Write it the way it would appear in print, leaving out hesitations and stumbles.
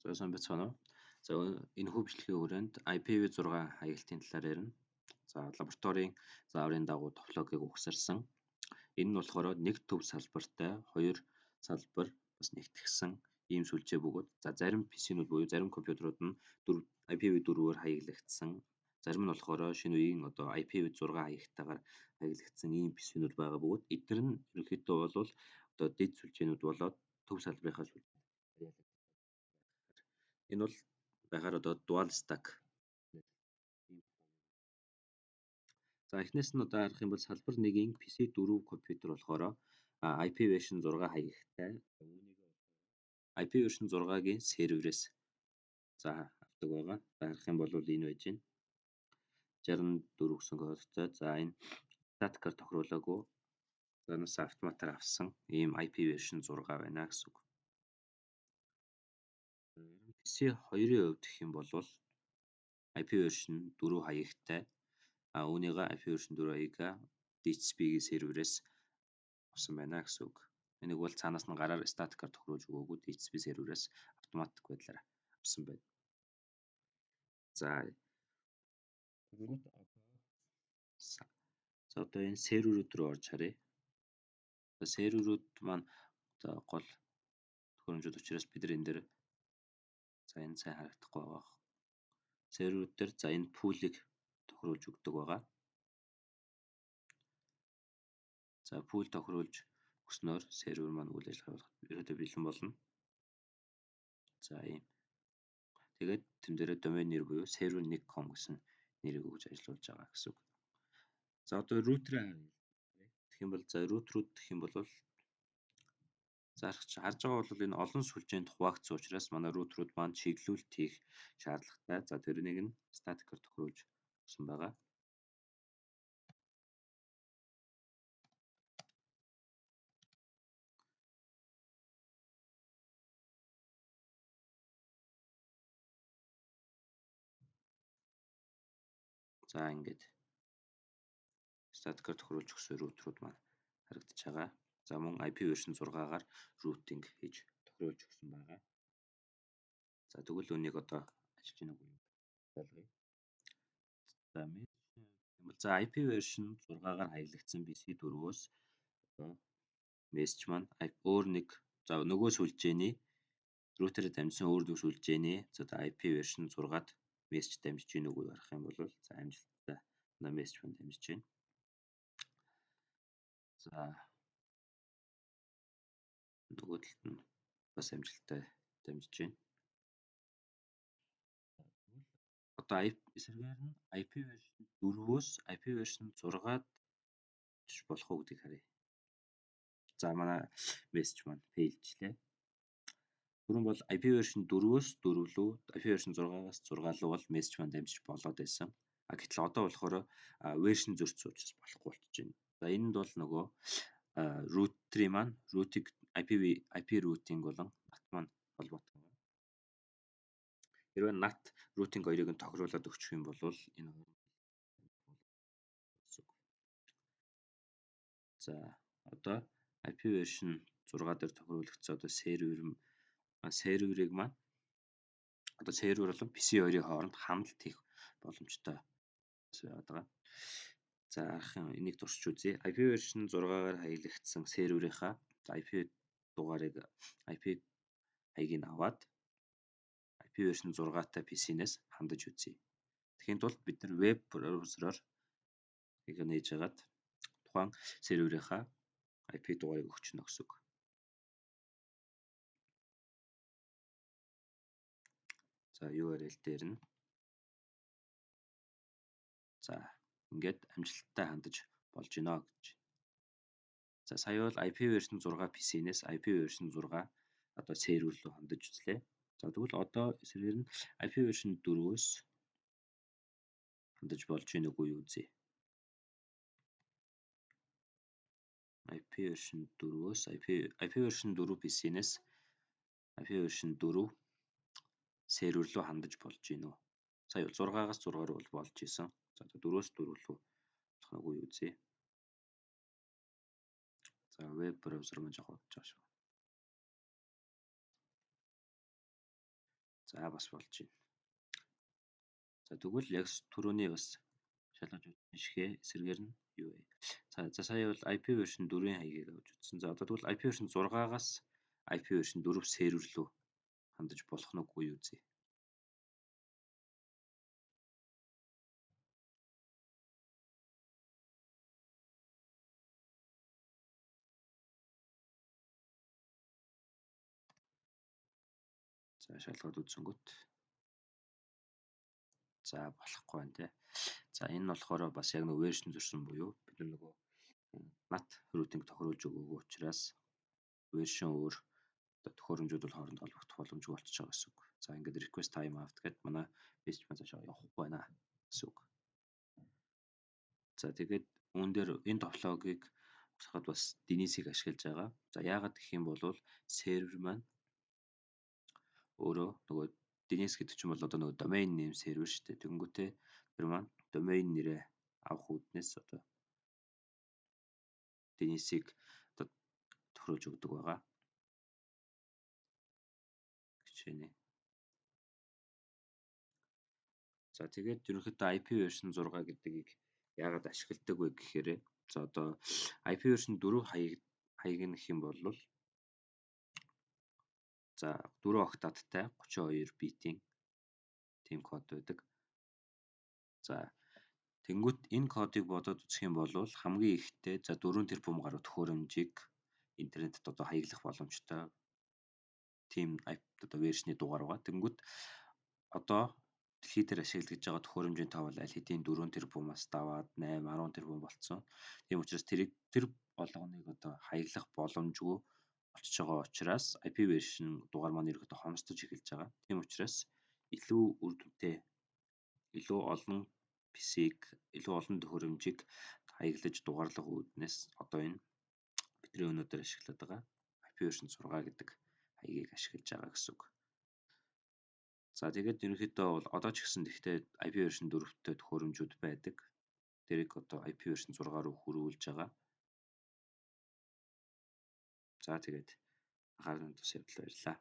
За сайн байцгаана уу? За энэ хөгжлийн хүрээнд IPv6 хаягдлын талаар ярина. За лабораторийн зааврын дагуу топологиг угсарсан. Энэ нь болохоор нэг төв салбартай хоёр салбар бас нэгтгэсэн ийм сүлжээ бөгөөд за зарим PC-нүүд буюу зарим компьютерууд нь IPv4-оор хаяглагдсан. Зарим нь болохоор шинэ үеийн одоо IPv6 хаягтайгаар хаяглагдсан ийм PC-нүүд байгаа бөгөөд эдгээр нь ерөнхийдөө бол одоо дэд сүлжээнүүд болоод төв салбарынхаа сүлжээ. Энэ бол байхаар одоо dual stack. За эхнээс нь одоо харах юм бол салбар 1-ийн PC4 компьютер болохоор IPv6 хаягтай. IP version 6-гийн серверээс за авдаг байгаа. Харах юм бол энэ байж байна. 64 гэсэн кодтой. За энэ статикаар тохируулаагүй. Занаас автоматар авсан ийм IP version 6 байна гэсэн үг. PC 2-ын хувьд гэх юм бол IP version 4 хаягтай. Үүнийгээ IP version 4 хаягаа DHCP-ийн серверээс авсан байна гэсэн үг. Энийг бол цаанаас нь гараар статикаар тохируулж өгөөгүй DHCP серверээс автоматик байдлаар авсан байна. За одоо энэ серверүүд рүү орж харъя. Серверүүд маань одоо гол төхөөрөмжүүд учраас бид нар энэ дээр за энэ сайн харагдахгүй байгаа. Серверүүд дээр за энэ пулийг тохируулж өгдөг байгаа. За пул тохируулж өгснөөр сервер маань үйл ажиллагаа ерөөдөө бэлэн болно. За ийм. Тэгээд тэн дээр домен нэр буюу server1.com гэсэн нэрийг өгж ажиллуулж байгаа гэсэн үг. За одоо руутераа гэх юм бол за руутерууд гэх юм бол харж байгаа бол энэ олон сүлжээнд хуваагдсан учраас манай руутерууд маань чиглүүлэлт хийх шаардлагатай. За тэрнийг нь статикаар тохируулж өгсөн байгаа. За ингээд статикаар тохируулж өгсөн руутерууд маань харагдаж байгаа. За мөн IP version 6-гаар routing хийж тохируулж өгсөн байгаа. За тэгвэл үнийг одоо ажиллаж байна уу ялгая. За IP version 6-гаар хаяглагдсан PC4-өөс одоо мессеж маань өөр нэг за нөгөө сүлжээний руутерээр дамжсан өөр нэг сүлжээний за IP version 6-ад мессеж дамжиж гин үгүй харах юм бол за амжилттай мессеж маань дамжиж байна. За нөгөө талд нь бас амжилттай дамжиж байна. Одоо сервер нь IP version 4-өөс IP version 6-ад болох уу гэдгийг харъя. За манай мессеж маань фейлжлээ. Түрүүн бол IP version 4-өөс 4 рүү IP version 6-аас 6 руу бол мессеж маань дамжиж болоод байсан. Гэтэл одоо болохоор вершн зөрчсөн учраас болохгүй болчихж байна. За энэнд бол нөгөө руутерийн маань рутинг IP routing болон NAT маань холбоотой байна. Хэрвээ NAT routing хоёрыг нь тохируулаад өгчих юм бол энэ за одоо IP version 6 дээр тохируулагдсан одоо серверийг маань одоо сервер болон PC 2-ын хооронд хамт хийх боломжтой байгаа. За энийг туршиж үзье. IP version 6-гаар хаяглагдсан серверийнхаа IP дугаарыг IP хаягийг аваад IP version 6-тай PC-нээс хандаж үзье. Тэгэхийн тулд бид нар веб браузераарыг нээж хагаад тухайн серверийнхаа IP дугаарыг өгчнө гэсэн үг. За URL дээр нь за ингээд амжилттай хандаж болж байна гэж. За сая бол IP version 6 PC-нээс IP version 6 одоо сервер рүү хандаж үзлээ. За тэгвэл одоо сервер нь IP version 4-өөс хандаж болж байна уу юу үзье. IP version 4-өөс IP version 4 PC-нээс IP version 4 сервер рүү хандаж болж байна уу. Сая 6-аас 6 руу болж исэн. За 4-өөс 4 рүү болох уу юу үзье. За веб браузер маань жоо бодож байгаа шүү. За бас болж байна. За тэгвэл яг түрүүний бас шалгаж үзсэн шигээ эсрэгээр нь юу вэ? За сая бол IP version 4-ийн хаягийг авч үзсэн. За одоо тэгвэл IP version 6-аас IP version 4 сервер рүү хандаж болох нь үгүй юу зэ? За шалгаад үзэнгүүт. За болохгүй байна те. За энэ нь болохоор бас яг нэг version зөрсөн буюу бид нөгөө NAT routing тохируулж өгөөгүй учраас version өөр төхөөрөмжүүд бол хоорондоо холбогдох боломжгүй болчихж байгаа гэсэн үг. За ингээд request timeout гэдээ манай best маань цаашаа явахгүй байна гэсэн үг. За тэгээд үүн дээр энэ топологийг усахад бас DNS-ийг ашиглаж байгаа. За яагаад гэх юм бол сервер маань өөрөө нөгөө DNS гэдэг чинь бол одоо нөгөө domain name сервер шүү дээ. Тэгэнгүүтээ тэр маань domain нэрээ авах үүднээс одоо DNS-ийг одоо тохируулж өгдөг байгаа. Хичээнэ. За тэгээд ерөнхийдөө IP version 6 гэдгийг яагаад ашигладаг вэ гэхээр за одоо IP version 4 хаяг нь гэх юм бол за 4 октаттай 32 битийн тийм код байдаг. За тэнгуут энэ кодыг бодоод үзэх юм бол хамгийн ихдээ за 4 тэрбум гаруй төхөөрөмжийг интернетд одоо хаяглах боломжтой тийм одоо версний дугаар байгаа. Тэнгуут одоо дэлхий дээр ашиглаж байгаа төхөөрөмжийн тоо бол аль хэдийн 4 тэрбумаас даваад 8, 10 тэрбум болцсон. Тийм учраас тэр болгоныг одоо хаяглах боломжгүй болчихж байгаа учраас IP version дугаар маань ерөөдөө хомсдож эхэлж байгаа. Тийм учраас илүү үр дүнтэй илүү олон PC-г илүү олон төхөөрөмжийг хаяглаж дугаарлах үүднээс одоо энэ бидний өнөөдөр ашиглаад байгаа IP version 6 гэдэг хаягийг ашиглаж байгаа гэсэн үг. За тэгээд ерөнхийдөө бол одоо ч гэсэн тэгтээ IP version 4-тэй төхөөрөмжүүд байдаг. Тэрийг одоо IP version 6 руу хөрвүүлж байгаа. За тэгээд анхаарал тус явдлаа баярлалаа.